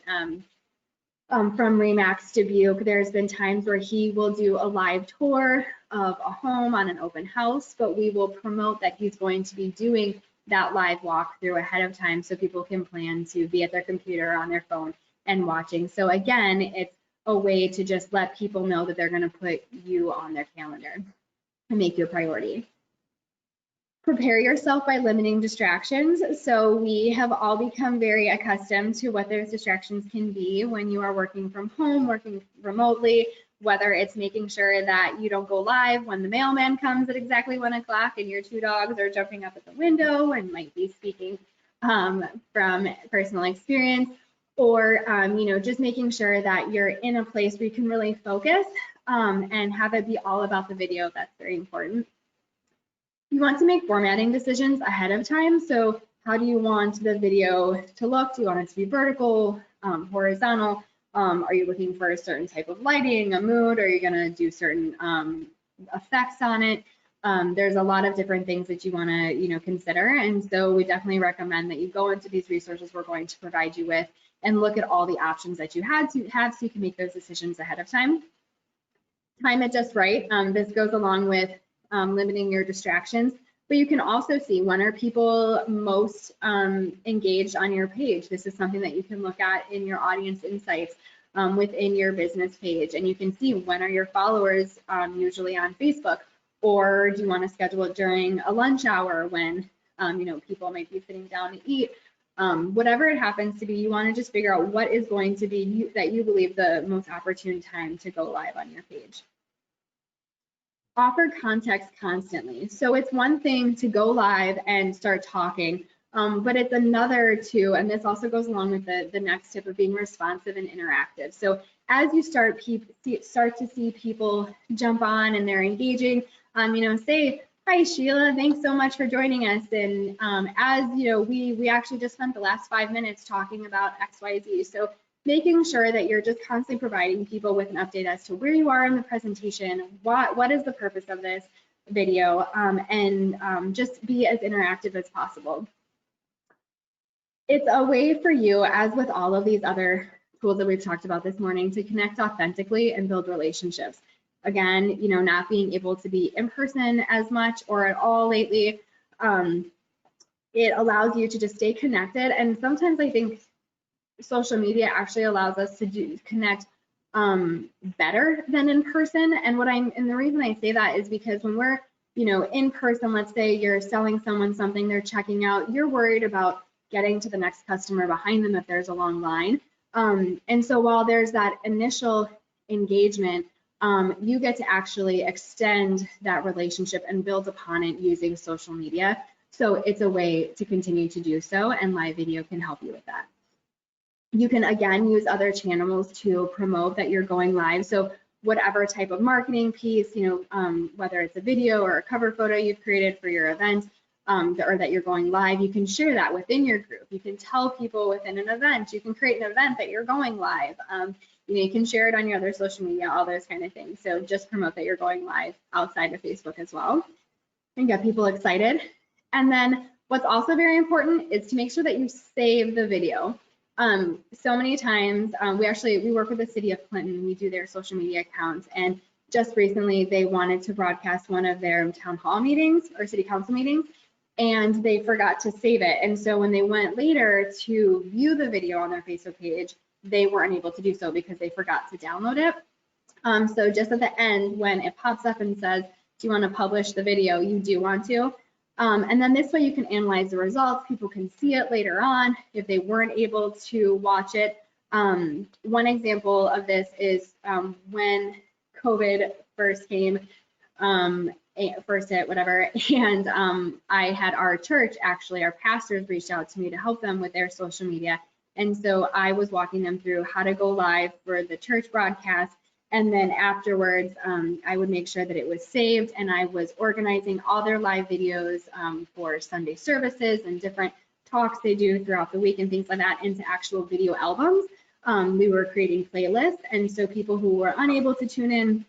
from Remax Dubuque, there's been times where he will do a live tour of a home on an open house, but we will promote that he's going to be doing that live walkthrough ahead of time so people can plan to be at their computer, on their phone, and watching. So again, it's a way to just let people know that they're going to put you on their calendar and make you a priority. Prepare yourself by limiting distractions. So we have all become very accustomed to what those distractions can be when you are working from home, working remotely, whether it's making sure that you don't go live when the mailman comes at exactly 1 o'clock and your 2 dogs are jumping up at the window and might be speaking from personal experience, or you know, just making sure that you're in a place where you can really focus and have it be all about the video. That's very important. You want to make formatting decisions ahead of time. So how do you want the video to look? Do you want it to be vertical, horizontal? Are you looking for a certain type of lighting, a mood? Are you going to do certain effects on it? There's a lot of different things that you want to, you know, consider. And so we definitely recommend that you go into these resources we're going to provide you with and look at all the options that you have so you can make those decisions ahead of time. time it just right. This goes along with limiting your distractions, but you can also see when are people most engaged on your page. This is something that you can look at in your audience insights within your business page, and you can see when are your followers usually on Facebook, or do you want to schedule it during a lunch hour when people might be sitting down to eat. Whatever it happens to be, you want to just figure out what is going to be that you believe the most opportune time to go live on your page. Offer context constantly. So it's one thing to go live and start talking, but it's another to, and this also goes along with the next tip of being responsive and interactive. So as you start to see people jump on and they're engaging, say, "Hi Sheila, thanks so much for joining us." And as you know, we actually just spent the last 5 minutes talking about XYZ. So making sure that you're just constantly providing people with an update as to where you are in the presentation, what is the purpose of this video, and just be as interactive as possible. It's a way for you, as with all of these other tools that we've talked about this morning, to connect authentically and build relationships. Again, not being able to be in person as much or at all lately, it allows you to just stay connected. And sometimes I think social media actually allows us to connect better than in person. And the reason I say that is because when we're, in person, let's say you're selling someone something, they're checking out, you're worried about getting to the next customer behind them if there's a long line. And so while there's that initial engagement, you get to actually extend that relationship and build upon it using social media. So it's a way to continue to do so, and live video can help you with that. You can, again, use other channels to promote that you're going live. So whatever type of marketing piece, whether it's a video or a cover photo you've created for your event, or that you're going live, you can share that within your group. You can tell people within an event, you can create an event that you're going live. You can share it on your other social media, all those kind of things. So just promote that you're going live outside of Facebook as well and get people excited. And then what's also very important is to make sure that you save the video. So many times, we work with the city of Clinton, we do their social media accounts, and just recently they wanted to broadcast one of their town hall meetings or city council meetings, and they forgot to save it. And so when they went later to view the video on their Facebook page, they weren't able to do so because they forgot to download it. So just at the end, when it pops up and says, do you want to publish the video? You do want to. And then this way you can analyze the results. People can see it later on if they weren't able to watch it. One example of this is when COVID first came, first hit, whatever, and I had our church, actually, our pastors reached out to me to help them with their social media. And so I was walking them through how to go live for the church broadcast. And then afterwards, I would make sure that it was saved, and I was organizing all their live videos for Sunday services and different talks they do throughout the week and things like that into actual video albums. We were creating playlists, and so people who were unable to tune in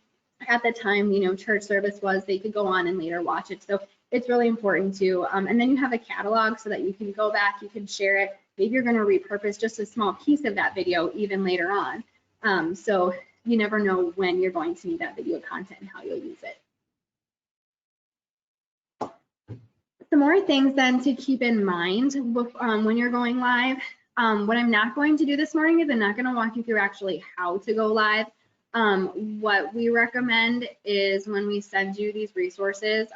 at the time, church service was, they could go on and later watch it. So it's really important to, and then you have a catalog so that you can go back, you can share it. Maybe you're going to repurpose just a small piece of that video even later on. So you never know when you're going to need that video content and how you'll use it. Some more things then to keep in mind when you're going live. What I'm not going to do this morning is I'm not going to walk you through actually how to go live. What we recommend is when we send you these resources,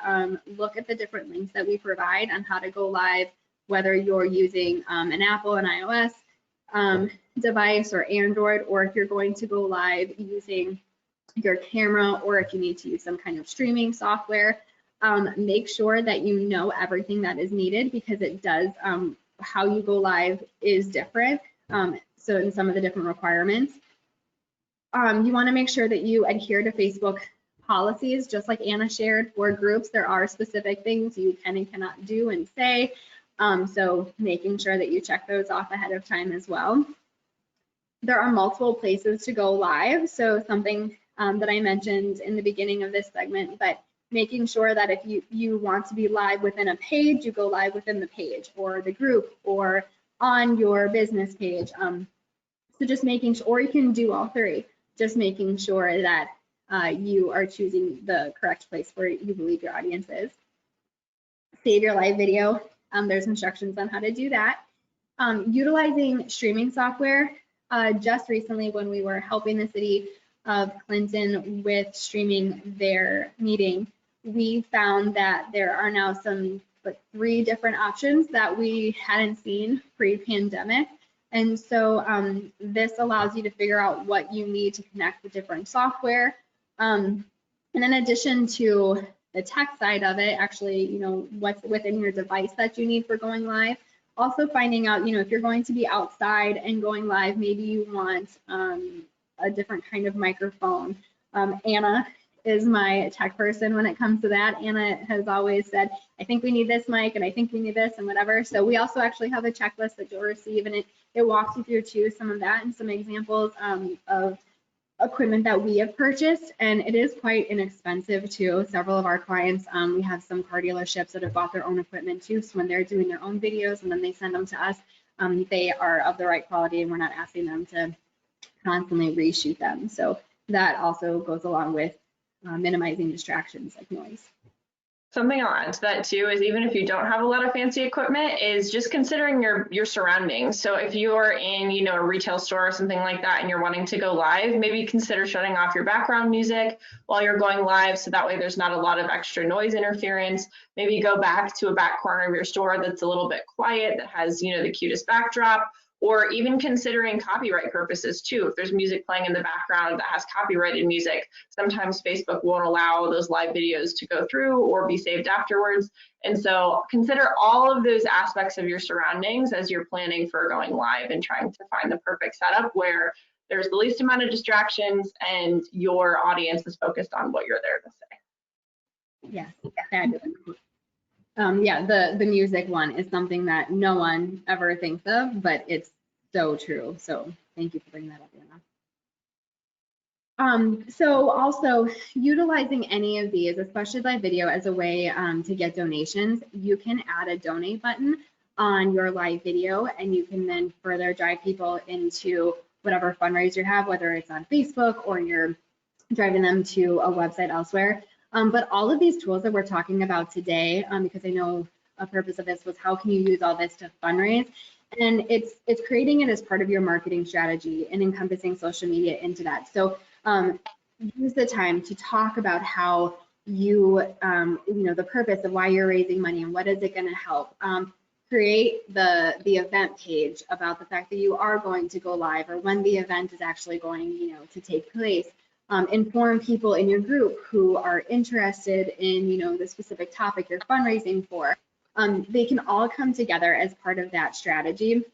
look at the different links that we provide on how to go live, whether you're using an Apple and iOS device or Android, or if you're going to go live using your camera, or if you need to use some kind of streaming software. Make sure that you know everything that is needed, because it does, how you go live is different. So in some of the different requirements, you want to make sure that you adhere to Facebook policies, just like Anna shared. For groups, there are specific things you can and cannot do and say. So making sure that you check those off ahead of time as well. There are multiple places to go live. So something that I mentioned in the beginning of this segment, but making sure that if you want to be live within a page, you go live within the page or the group or on your business page. So just making sure, or you can do all three, just making sure that you are choosing the correct place where you believe your audience is. Save your live video. There's instructions on how to do that. Utilizing streaming software. Just recently, when we were helping the city of Clinton with streaming their meeting, we found that there are now some 3 different options that we hadn't seen pre-pandemic. And so this allows you to figure out what you need to connect with different software. And in addition to the tech side of it, actually, what's within your device that you need for going live. Also finding out, if you're going to be outside and going live, maybe you want a different kind of microphone. Anna is my tech person when it comes to that. Anna has always said, I think we need this mic and I think we need this and whatever. So we also actually have a checklist that you'll receive, and it walks you through too some of that and some examples of equipment that we have purchased, and it is quite inexpensive too. Several of our clients, we have some car dealerships that have bought their own equipment too, so when they're doing their own videos and then they send them to us, they are of the right quality and we're not asking them to constantly reshoot them. So that also goes along with minimizing distractions like noise. Something I'll add to that too is, even if you don't have a lot of fancy equipment, is just considering your surroundings. So if you're in, a retail store or something like that and you're wanting to go live, maybe consider shutting off your background music while you're going live, so that way there's not a lot of extra noise interference. Maybe go back to a back corner of your store that's a little bit quiet, that has, the cutest backdrop. Or even considering copyright purposes too. If there's music playing in the background that has copyrighted music, sometimes Facebook won't allow those live videos to go through or be saved afterwards. And so consider all of those aspects of your surroundings as you're planning for going live and trying to find the perfect setup where there's the least amount of distractions and your audience is focused on what you're there to say. Yes, fabulous. Yeah, the music one is something that no one ever thinks of, but it's so true. So thank you for bringing that up, Anna. So also utilizing any of these, especially live video, as a way to get donations, you can add a donate button on your live video, and you can then further drive people into whatever fundraiser you have, whether it's on Facebook or you're driving them to a website elsewhere. But all of these tools that we're talking about today, because I know a purpose of this was how can you use all this to fundraise, and it's creating it as part of your marketing strategy and encompassing social media into that. So use the time to talk about how you, the purpose of why you're raising money and what is it going to help. Create the event page about the fact that you are going to go live or when the event is actually going, to take place. Inform people in your group who are interested in, the specific topic you're fundraising for. They can all come together as part of that strategy.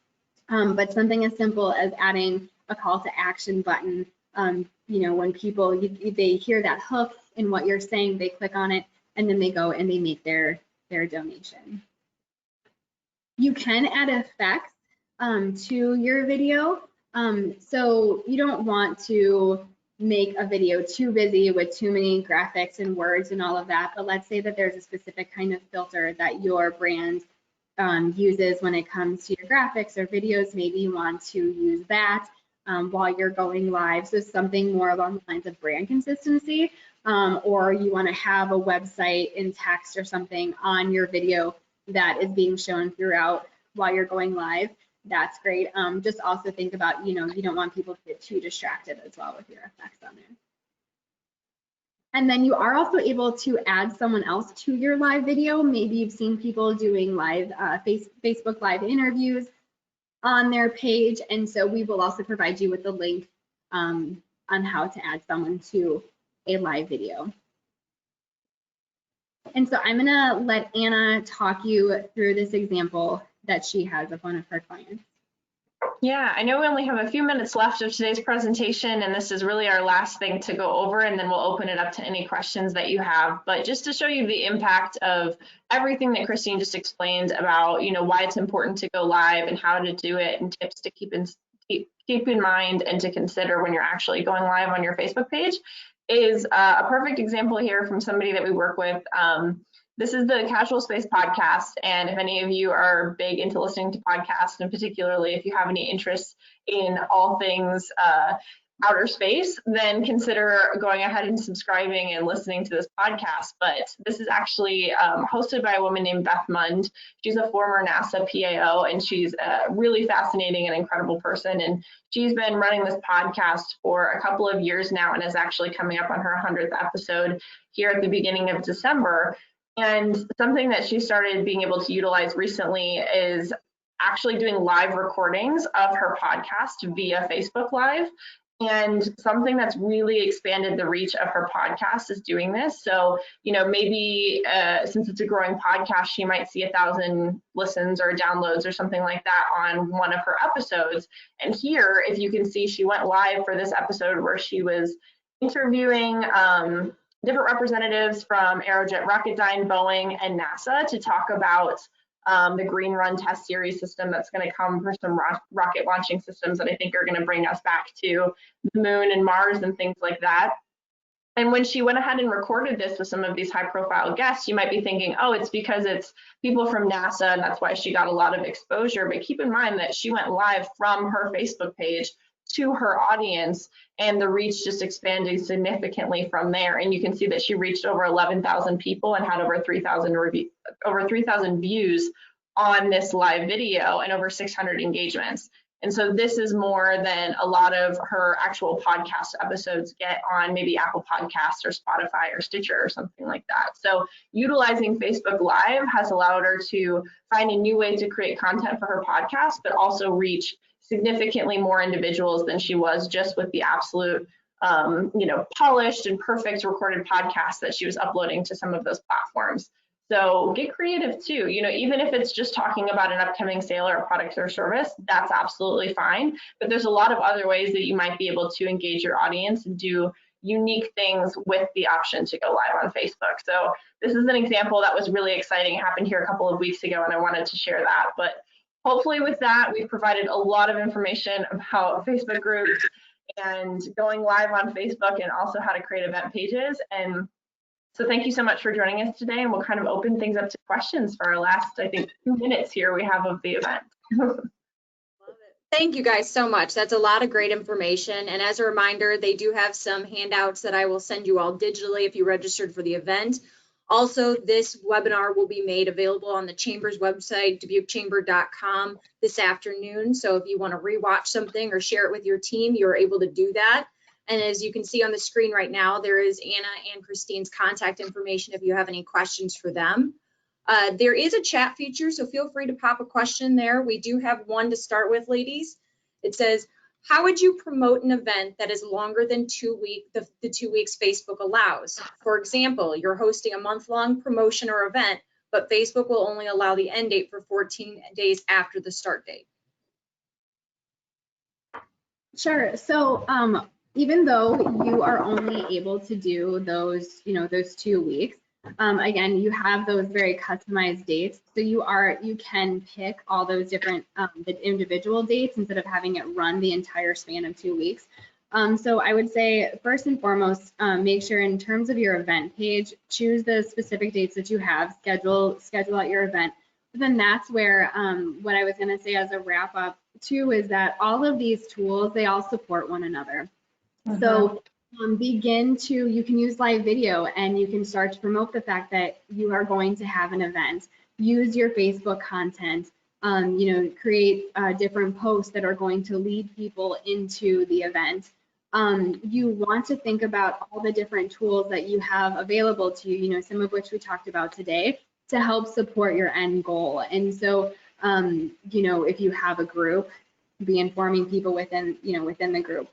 But something as simple as adding a call to action button, when people, they hear that hook in what you're saying, they click on it, and then they go and they make their donation. You can add effects to your video. So you don't want to make a video too busy with too many graphics and words and all of that, but let's say that there's a specific kind of filter that your brand uses when it comes to your graphics or videos. Maybe you want to use that while you're going live, so something more along the lines of brand consistency, or you want to have a website in text or something on your video that is being shown throughout while you're going live. That's great. Just also think about, you don't want people to get too distracted as well with your effects on there. And then you are also able to add someone else to your live video. Maybe you've seen people doing live Facebook Live interviews on their page. And so we will also provide you with the link on how to add someone to a live video. And so I'm gonna let Anna talk you through this example that she has of one of her clients. Yeah, I know we only have a few minutes left of today's presentation, and this is really our last thing to go over, and then we'll open it up to any questions that you have. But just to show you the impact of everything that Christine just explained about, why it's important to go live and how to do it, and tips to keep in mind and to consider when you're actually going live on your Facebook page, is a perfect example here from somebody that we work with. This is the Casual Space podcast, and if any of you are big into listening to podcasts, and particularly if you have any interest in all things outer space, then consider going ahead and subscribing and listening to this podcast. But this is actually hosted by a woman named Beth Mund. She's a former NASA PAO, and she's a really fascinating and incredible person. And she's been running this podcast for a couple of years now and is actually coming up on her 100th episode here at the beginning of December. And something that she started being able to utilize recently is actually doing live recordings of her podcast via Facebook Live. And something that's really expanded the reach of her podcast is doing this. So, maybe since it's a growing podcast, she might see 1,000 listens or downloads or something like that on one of her episodes. And here, if you can see, she went live for this episode where she was interviewing different representatives from Aerojet Rocketdyne, Boeing, and NASA to talk about the Green Run test series system that's going to come for some rocket launching systems that I think are going to bring us back to the moon and Mars and things like that. And when she went ahead and recorded this with some of these high profile guests, you might be thinking, oh, it's because it's people from NASA and that's why she got a lot of exposure. But keep in mind that she went live from her Facebook page to her audience, and the reach just expanded significantly from there. And you can see that she reached over 11,000 people and had over 3,000 views on this live video and over 600 engagements. And so this is more than a lot of her actual podcast episodes get on maybe Apple Podcasts or Spotify or Stitcher or something like that. So utilizing Facebook Live has allowed her to find a new way to create content for her podcast, but also reach significantly more individuals than she was just with the absolute, polished and perfect recorded podcasts that she was uploading to some of those platforms. So get creative too. Even if it's just talking about an upcoming sale or a product or service, that's absolutely fine. But there's a lot of other ways that you might be able to engage your audience and do unique things with the option to go live on Facebook. So this is an example that was really exciting. It happened here a couple of weeks ago, and I wanted to share that. But hopefully with that, we've provided a lot of information about Facebook groups and going live on Facebook and also how to create event pages. And so thank you so much for joining us today, and we'll kind of open things up to questions for our last, I think, 2 minutes here we have of the event. Thank you guys so much. That's a lot of great information. And as a reminder, they do have some handouts that I will send you all digitally if you registered for the event. Also, this webinar will be made available on the Chamber's website, dubukechamber.com this afternoon. So if you want to rewatch something or share it with your team, you're able to do that. And as you can see on the screen right now, there is Anna and Christine's contact information if you have any questions for them. There is a chat feature, so feel free to pop a question there. We do have one to start with, ladies. It says, how would you promote an event that is longer than 2 weeks, the 2 weeks Facebook allows? For example, you're hosting a month-long promotion or event, but Facebook will only allow the end date for 14 days after the start date. Sure. So even though you are only able to do those, those 2 weeks, again, you have those very customized dates. So you can pick all those different the individual dates instead of having it run the entire span of 2 weeks. So I would say first and foremost, make sure in terms of your event page, choose the specific dates that you have, schedule out your event. But then that's where what I was going to say as a wrap up too is that all of these tools, they all support one another. So you can use live video and you can start to promote the fact that you are going to have an event. Use your Facebook content, create different posts that are going to lead people into the event. You want to think about all the different tools that you have available to you, some of which we talked about today, to help support your end goal. And so, if you have a group, be informing people within the group.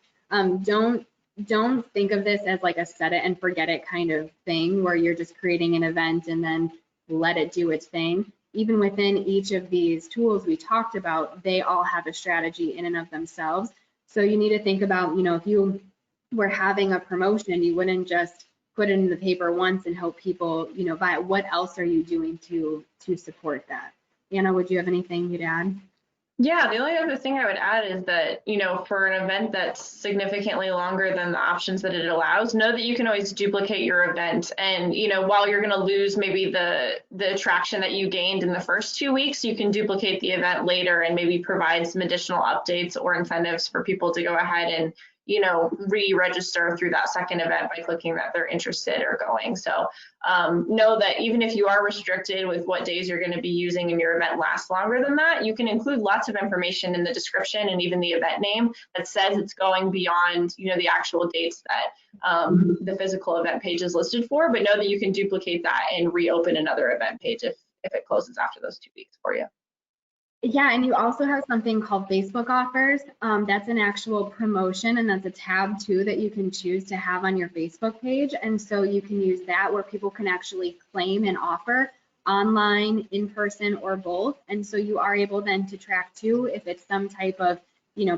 Don't think of this as like a set it and forget it kind of thing where you're just creating an event and then let it do its thing. Even within each of these tools we talked about, they all have a strategy in and of themselves. So you need to think about, if you were having a promotion, you wouldn't just put it in the paper once and hope people, buy it. What else are you doing to support that? Anna, would you have anything you'd add? Yeah, the only other thing I would add is that, for an event that's significantly longer than the options that it allows, know that you can always duplicate your event. And, while you're going to lose maybe the traction that you gained in the first 2 weeks, you can duplicate the event later and maybe provide some additional updates or incentives for people to go ahead and re-register through that second event by clicking that they're interested or going. So know that even if you are restricted with what days you're going to be using and your event lasts longer than that, you can include lots of information in the description and even the event name that says it's going beyond, the actual dates that the physical event page is listed for, but know that you can duplicate that and reopen another event page if it closes after those 2 weeks for you. Yeah, and you also have something called Facebook offers. That's an actual promotion, and that's a tab too that you can choose to have on your Facebook page. And so you can use that where people can actually claim an offer online, in person, or both. And so you are able then to track too if it's some type of,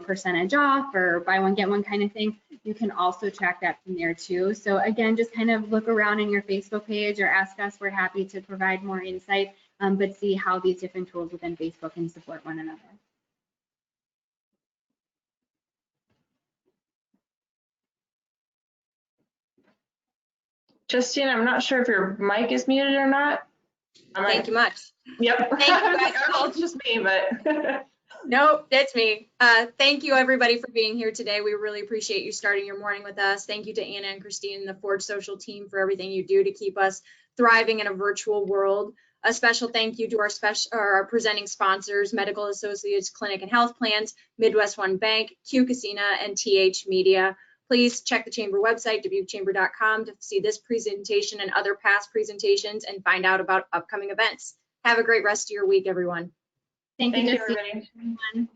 percentage off or buy one, get one kind of thing. You can also track that from there too. So again, just kind of look around in your Facebook page or ask us. We're happy to provide more insight. But see how these different tools within Facebook can support one another. Justine, I'm not sure if your mic is muted or not. Thank you much. Yep. Thank you guys. Oh, it's just me, but. Nope, that's me. Thank you everybody for being here today. We really appreciate you starting your morning with us. Thank you to Anna and Christine and the Forge Social team for everything you do to keep us thriving in a virtual world. A special thank you to our presenting sponsors, Medical Associates Clinic and Health Plans, Midwest One Bank, Q Casina, and TH Media. Please check the Chamber website, dubuquechamber.com, to see this presentation and other past presentations and find out about upcoming events. Have a great rest of your week, everyone. Thank you, everybody. everyone.